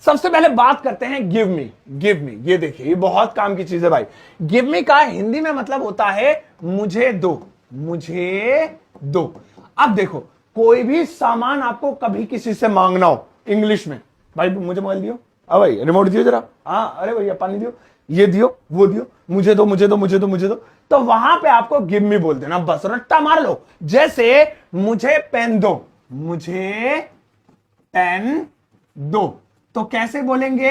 सबसे पहले बात करते हैं गिव मी। गिव मी, ये देखिए ये बहुत काम की चीज है भाई। गिव मी का हिंदी में मतलब होता है मुझे दो, मुझे दो। अब देखो कोई भी सामान आपको कभी किसी से मांगना हो इंग्लिश में, भाई मुझे मोबाइल दियो, अब भाई रिमोट दियो जरा, हाँ अरे भैया पानी दियो, ये दियो वो दियो, मुझे दो मुझे दो मुझे दो मुझे दो, तो वहां पे आपको गिव मी बोल देना, बस रट्टा मार लो। जैसे मुझे पेन दो, मुझे पेन दो, तो कैसे बोलेंगे?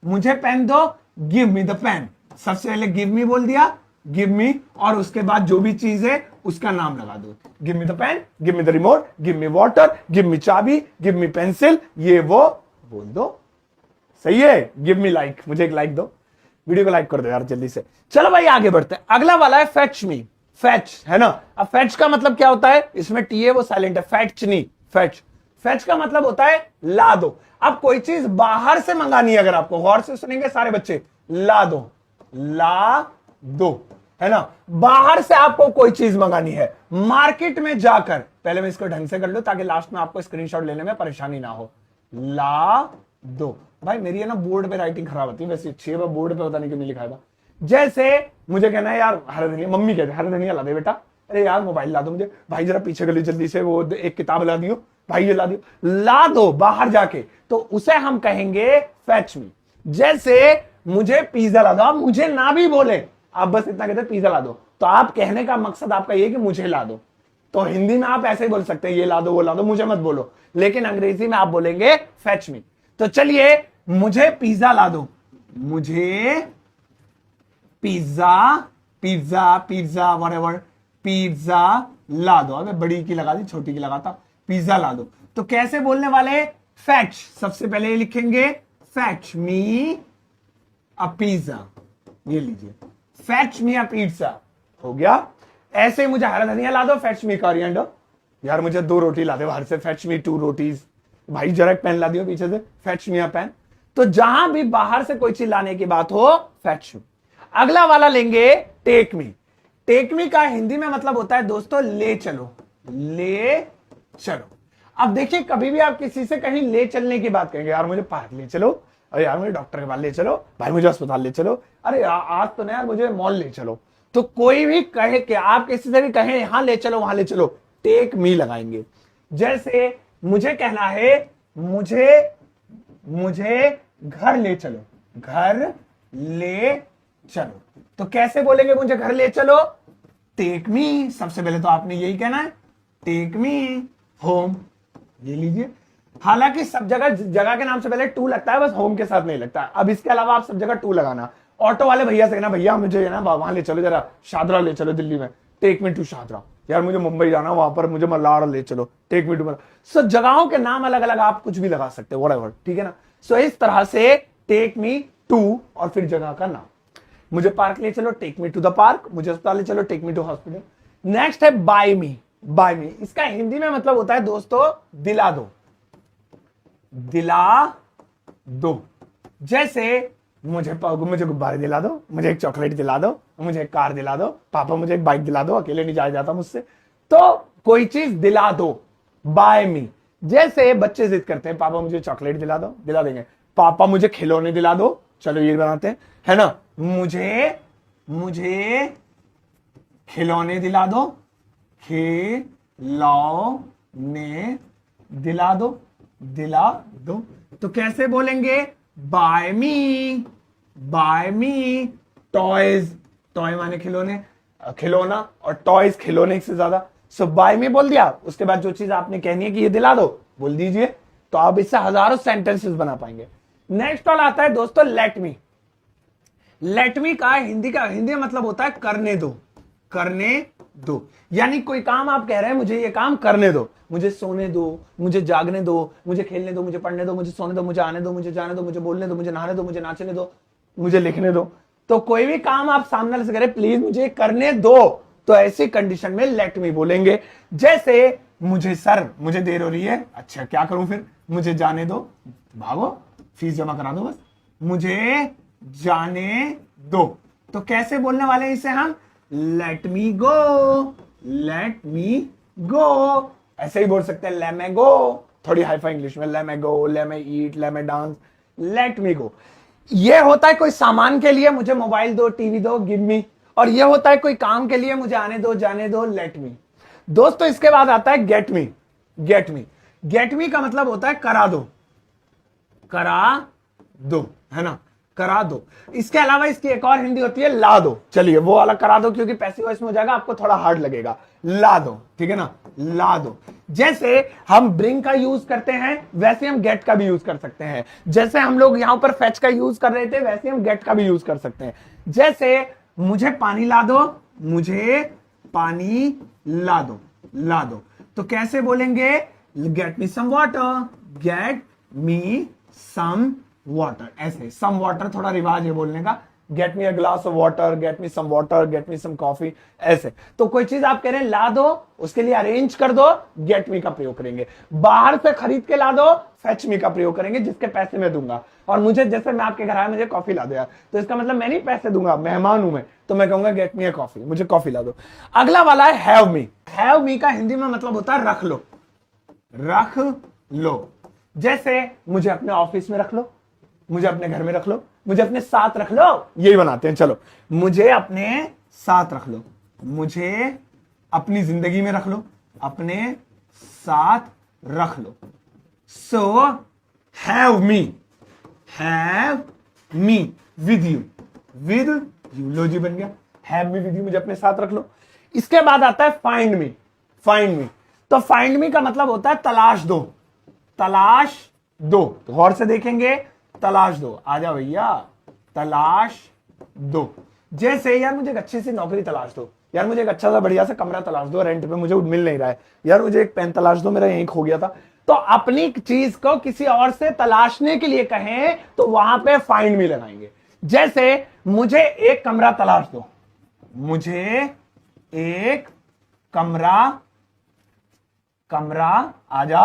मुझे पेन दो, गिव मी द पेन। सबसे पहले गिव मी बोल दिया, गिव मी, और उसके बाद जो भी चीज है उसका नाम लगा दो। Give me the pen, give me the remote, give me water, give me चाबी, गिव मी पेंसिल, ये वो बोल दो। सही है? गिव मी लाइक, मुझे एक लाइक दो, वीडियो को लाइक कर दो यार जल्दी से। चलो भाई आगे बढ़ते हैं। अगला वाला है फेच मी। फेच है ना। अब फेच का मतलब क्या होता है? इसमें टी है वो साइलेंट है, फेच नहीं, फेच। फेच का मतलब होता है ला दो। अब कोई चीज बाहर से मंगानी है, अगर आपको गौर से सुनेंगे सारे बच्चे, ला दो, ला दो, है ना। बाहर से आपको कोई चीज मंगानी है, मार्केट में जाकर, पहले मैं इसको ढंग से कर लो ताकि लास्ट में आपको स्क्रीनशॉट लेने में परेशानी ना हो। ला दो। भाई मेरी है ना बोर्ड पे राइटिंग खराब होती है, वैसे अच्छी है, बोर्ड पे पता नहीं क्यों नहीं लिखा है। जैसे मुझे कहना है यार हरा धनिया, मम्मी कहते हरा धनिया ला दे बेटा, अरे यार मोबाइल ला दो मुझे, भाई जरा पीछे गली जल्दी से वो एक किताब ला दियो, भाई ये ला दियो, ला दो बाहर जाके, तो उसे हम कहेंगे फेच मी। जैसे मुझे पिज्जा ला दो, आप मुझे ना भी बोले, आप बस इतना कहते पिज्जा ला दो, तो आप कहने का मकसद आपका ये कि मुझे ला दो। तो हिंदी में आप ऐसे ही बोल सकते हैं, ये ला दो वो ला दो, मुझे मत बोलो, लेकिन अंग्रेजी में आप बोलेंगे फेच मी। तो चलिए मुझे पिज्जा ला दो, मुझे pizza, pizza pizza whatever, pizza ला दो। अबे बड़ी की लगा दी, छोटी की लगाता, पिज्जा ला दो। तो कैसे बोलने वाले? फेच। सबसे पहले लिखेंगे फेच मी अ पिज्जा, ये लीजिए, फेच मी अ पिज्जा हो गया। ऐसे मुझे हरा धनिया ला दो, फेच मी कोरिएंडर। यार मुझे 2 रोटी ला दे बाहर से, फेच मी 2 रोटीज। भाई जरा एक पेन ला दियो पीछे से, फेच मी अ पेन। तो जहां भी बाहर से कोई चीज लाने की बात हो, फेच मी। अगला वाला लेंगे टेक मी। टेक मी का हिंदी में मतलब होता है दोस्तों ले चलो, ले चलो। अब देखिए कभी भी आप किसी से कहीं ले चलने की बात करेंगे, यार मुझे पार्क ले चलो, अरे यार मुझे डॉक्टर के पास ले चलो, भाई मुझे अस्पताल ले चलो, अरे आज तो नहीं यार मुझे मॉल ले चलो। तो कोई भी कहे कि आप किसी से भी कहें यहां ले चलो वहां ले चलो, टेक मी लगाएंगे। जैसे मुझे कहना है मुझे घर ले चलो, घर ले चलो, तो कैसे बोलेंगे मुझे घर ले चलो? Take me. सबसे पहले तो आपने यही कहना है, टेक मी होम, ये लीजिए। हालांकि सब जगह जगह के नाम से पहले टू लगता है, बस होम के साथ नहीं लगता। अब इसके अलावा आप सब जगह टू लगाना। ऑटो वाले भैया से कहना भैया मुझे ना वहां ले चलो, जरा शादरा ले चलो दिल्ली में, टेक मी टू शादरा। यार मुझे मुंबई जाना, वहां पर मुझे मल्लार ले चलो, टेक मी टू मल्लार। सो जगहों के नाम अलग अलग आप कुछ भी लगा सकते हो, व्हाटएवर, ठीक है ना। सो इस तरह से टेक मी टू और फिर जगह का नाम। मुझे पार्क ले चलो, take me to the park. मुझे अस्पताल ले चलो, take me to hospital. Next है बाय मी। बाय मी इसका हिंदी में मतलब होता है दोस्तों दिला दो, दिला दो। जैसे मुझे गुब्बारे दिला दो, मुझे एक चॉकलेट दिला दो, मुझे एक कार दिला दो, पापा मुझे एक बाइक दिला दो, अकेले नहीं जाया जाता मुझसे। तो कोई चीज दिला दो, बाय मी। जैसे बच्चे जिद करते हैं पापा मुझे चॉकलेट दिला दो, दिला देंगे। पापा मुझे खिलौने दिला दो, चलो ये बनाते हैं, है ना। मुझे खिलौने दिला दो, खिलौने दिला दो, दिला दो। तो कैसे बोलेंगे? Bye me, by me toys. Toy माने खिलौने, खिलौना, और टॉयज खिलौने से ज्यादा। सो बाय मी बोल दिया, उसके बाद जो चीज आपने कहनी है कि ये दिला दो बोल दीजिए, तो आप इससे हजारों सेंटेंसेस बना पाएंगे। नेक्स्ट वाला आता है दोस्तों लेट मी। लेट मी का हिंदी में मतलब होता है करने दो, करने दो। यानी कोई काम आप कह रहे हैं मुझे ये काम करने दो, मुझे सोने दो, मुझे जागने दो, मुझे खेलने दो, मुझे पढ़ने दो, मुझे सोने दो, मुझे आने दो, मुझे जाने दो, मुझे बोलने दो, मुझे नहाने दो, मुझे नाचने दो, मुझे लिखने दो। तो कोई भी काम आप सामने से करें, प्लीज मुझे करने दो, तो ऐसी कंडीशन में लेट मी बोलेंगे। जैसे मुझे देर हो रही है, अच्छा क्या करूं फिर? मुझे जाने दो, भागो फीस जमा करा दो बस, मुझे जाने दो। तो कैसे बोलने वाले हैं इसे हम? लेट मी गो, लेट मी गो। ऐसे ही बोल सकते हैं ले मैं गो, थोड़ी हाईफाई इंग्लिश में, ले मैं गो, ले मैं ईट, ले मैं डांस, लेट मी गो। ये होता है कोई सामान के लिए, मुझे मोबाइल दो, टीवी दो, गिव मी। और ये होता है कोई काम के लिए, मुझे आने दो, जाने दो, लेट मी। दोस्तों इसके बाद आता है get me. Get me, get me का मतलब होता है करा दो, करा दो, है ना, करा दो। इसके अलावा इसकी एक और हिंदी होती है ला दो। चलिए वो वाला करा दो क्योंकि पैसिव वॉइस में हो जाएगा, आपको थोड़ा हार्ड लगेगा। ला दो, ठीक है ना, ला दो। जैसे हम ब्रिंग का यूज करते हैं वैसे हम गेट का भी यूज कर सकते हैं। जैसे हम लोग यहां पर फेच का यूज कर रहे थे वैसे हम गेट का भी यूज कर सकते हैं। जैसे मुझे पानी ला दो, मुझे पानी ला दो, ला दो। तो कैसे बोलेंगे, get me some water, get me some water. ऐसे सम वाटर थोड़ा रिवाज है बोलने का, get me a glass of water, get me some water, get me some coffee, ऐसे। तो कोई चीज आप कह रहे हैं ला दो, उसके लिए अरेंज कर दो, गेट मी का प्रयोग करेंगे। बाहर से खरीद के ला दो, फेच मी का प्रयोग करेंगे, जिसके पैसे मैं दूंगा। और मुझे, जैसे मैं आपके घर आया, मुझे कॉफी ला दो यार, तो इसका मतलब मैं नहीं पैसे दूंगा, मेहमान हूं मैं, तो मैं कहूंगा गेट मी अ कॉफी, मुझे कॉफी ला दो। अगला वाला है हैव मी। हैव मी का हिंदी में मतलब होता है रख लो, रख लो। जैसे मुझे अपने ऑफिस में रख लो, मुझे अपने घर में रख लो, मुझे अपने साथ रख लो, यही बनाते हैं। चलो, मुझे अपने साथ रख लो, मुझे अपनी जिंदगी में रख लो, अपने साथ रख लो। So have me, have me with you, with you. लो जी बन गया, हैव मी विद यू, मुझे अपने साथ रख लो। इसके बाद आता है फाइंड मी। फाइंड मी, तो फाइंड मी का मतलब होता है तलाश दो, तलाश दो। तो गौर से देखेंगे, तलाश दो, आजा भैया, तलाश दो। जैसे यार मुझे एक अच्छी सी नौकरी तलाश दो, यार मुझे एक अच्छा सा बढ़िया सा कमरा तलाश दो रेंट पे, मुझे मिल नहीं रहा है, यार मुझे एक पेन तलाश दो, मेरा यहीं खो गया था। तो अपनी चीज को किसी और से तलाशने के लिए कहें तो वहां पे फाइंड मी लगाएंगे। जैसे मुझे एक कमरा तलाश दो, मुझे एक कमरा, कमरा, आजा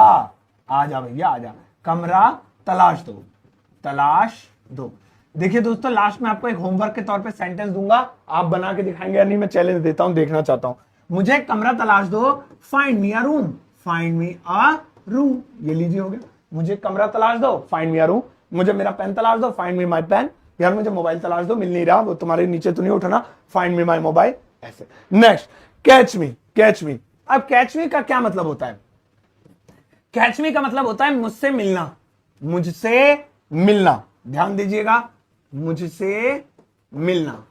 आजा भैया आजा, कमरा तलाश दो, तलाश दो। देखिए दोस्तों, लास्ट में आपको एक होमवर्क के तौर पे सेंटेंस दूंगा, आप बना के दिखाएंगे या नहीं, मैं चैलेंज देता हूं, देखना चाहता हूं। मुझे एक कमरा तलाश दो, फाइंड मी अ रूम, फाइंड मी अ रूम। ये लीजिए हो गया, मुझे कमरा तलाश दो, फाइंड मी अ रूम। मुझे मेरा पेन तलाश दो, फाइंड मी माई पेन। यार मुझे मोबाइल तलाश दो, मिल नहीं रहा, वो तुम्हारे नीचे तो नहीं उठना, फाइंड मी माई मोबाइल, ऐसे। नेक्स्ट, कैच मी, कैच मी। अब कैच मी का क्या मतलब होता है? कैच मी का मतलब होता है मुझसे मिलना, मुझसे मिलना। ध्यान दीजिएगा, मुझसे मिलना,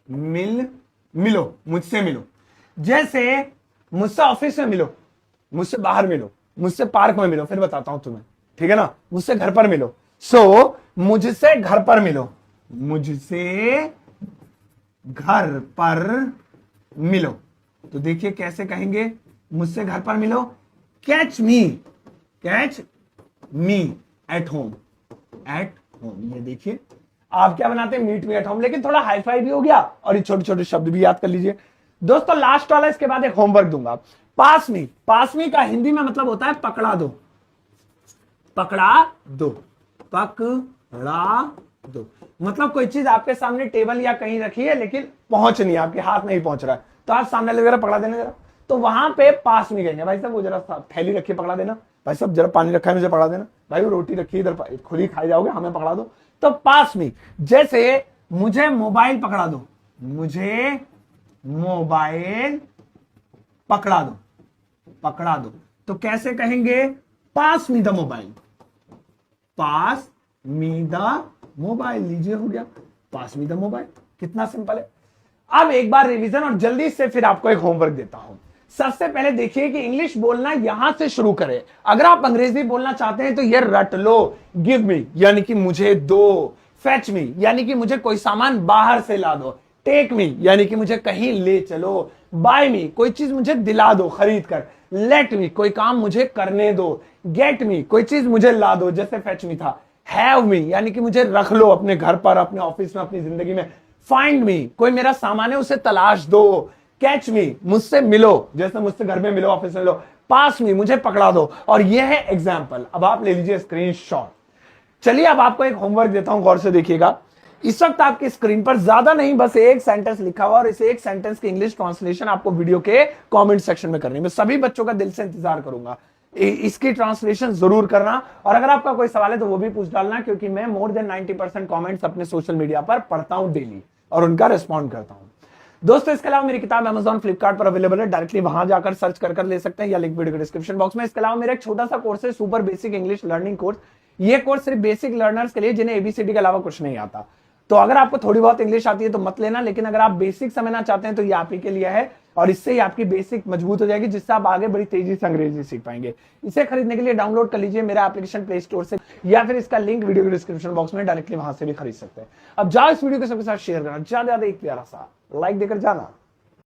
मिलो, मुझसे मिलो। जैसे मुझसे ऑफिस में मिलो, मुझसे बाहर मिलो, मुझसे पार्क में मिलो, फिर बताता हूं तुम्हें, ठीक है ना। मुझसे घर पर मिलो, सो मुझसे घर पर मिलो, मुझसे घर पर मिलो। तो देखिए कैसे कहेंगे, मुझसे घर पर मिलो, catch me, catch me at home, at home. ये देखिए आप क्या बनाते हैं, मीट मी एट होम, लेकिन थोड़ा हाई फाई भी हो गया और ये छोटे छोटे शब्द भी याद कर लीजिए। दोस्तों लास्ट वाला, इसके बाद एक होमवर्क दूंगा। पास मी, पास मी का हिंदी में मतलब होता है पकड़ा दो, पकड़ा दो, पकड़ा दो। मतलब कोई चीज आपके सामने टेबल या कहीं रखी है लेकिन पहुंच नहीं, आपके हाथ नहीं पहुंच रहा है, तो आप सामने ले जरा पकड़ा देना जरा। तो वहां पे पास में कहेंगे, भाई साहब वो जरा थैली रखी पकड़ा देना, भाई साहब जरा पानी रखा है मुझे पकड़ा देना, भाई वो रोटी रखी इधर खुद ही खाई जाओगे, हमें पकड़ा दो। तो पास में। जैसे मुझे मोबाइल पकड़ा दो, मुझे मोबाइल पकड़ा दो, पकड़ा दो। तो कैसे कहेंगे, pass me the mobile, pass me the mobile. लीजिए हो गया, पास मी द मोबाइल। कितना सिंपल है। अब एक बार रिवीजन और जल्दी से फिर आपको एक होमवर्क देता हूं। सबसे पहले देखिए कि इंग्लिश बोलना यहां से शुरू करें। अगर आप अंग्रेजी बोलना चाहते हैं तो ये रट लो, गिव मी यानी कि मुझे दो, फेच मी यानी कि मुझे कोई सामान बाहर से ला दो, टेक मी यानी कि मुझे कहीं ले चलो, बाय मी कोई चीज मुझे दिला दो खरीद कर, लेट मी कोई काम मुझे करने दो, गेट मी कोई चीज मुझे ला दो जैसे फेच मी था, हैव मी यानी कि मुझे रख लो अपने घर पर, अपने ऑफिस में, अपनी जिंदगी में, फाइंड मी कोई मेरा सामान है उसे तलाश दो, कैच मी मुझसे मिलो जैसे मुझसे घर में मिलो, ऑफिस में मिलो, पास मी मुझे पकड़ा दो। और यह है एग्जाम्पल। अब आप ले लीजिए स्क्रीनशॉट। चलिए अब आपको एक होमवर्क देता हूं, गौर से देखिएगा। इस वक्त आपकी स्क्रीन पर ज्यादा नहीं, बस एक सेंटेंस लिखा हुआ और इस एक सेंटेंस की इंग्लिश ट्रांसलेशन आपको वीडियो के कमेंट सेक्शन में करनी है। मैं सभी बच्चों का दिल से इंतजार करूंगा। इसकी ट्रांसलेशन जरूर करना, और अगर आपका कोई सवाल है तो वो भी पूछ डालना, क्योंकि मैं मोर देन 90% कमेंट्स अपने सोशल मीडिया पर पढ़ता हूं डेली और उनका रिस्पॉन्ड करता हूं। दोस्तों इसके अलावा मेरी किताब Amazon फ्लिपकार्ट पर अवेलेबल है, डायरेक्टली वहां जाकर सर्च कर ले सकते हैं या लिंक वीडियो के डिस्क्रिप्शन बॉक्स में। इसके अलावा मेरा एक छोटा सा कोर्स है, super basic English learning course. ये कोर्स सिर्फ बेसिक लर्नर्स के लिए जिन्हें एबीसीडी के अलावा कुछ नहीं आता। तो अगर आपको थोड़ी बहुत इंग्लिश आती है तो मत लेना, लेकिन अगर आप बेसिक समझना चाहते हैं तो ये आप ही के लिए है, और इससे ही आपकी बेसिक मजबूत हो जाएगी, जिससे आप आगे बड़ी तेजी से अंग्रेजी सीख पाएंगे। इसे खरीदने के लिए डाउनलोड कर लीजिए मेरा एप्लीकेशन प्ले स्टोर से, या फिर इसका लिंक वीडियो के डिस्क्रिप्शन बॉक्स में, डायरेक्टली वहां से भी खरीद सकते हैं। अब जाओ इस वीडियो को सबके साथ शेयर करना, ज्यादा एक प्यारा सा लाइक देकर जाना।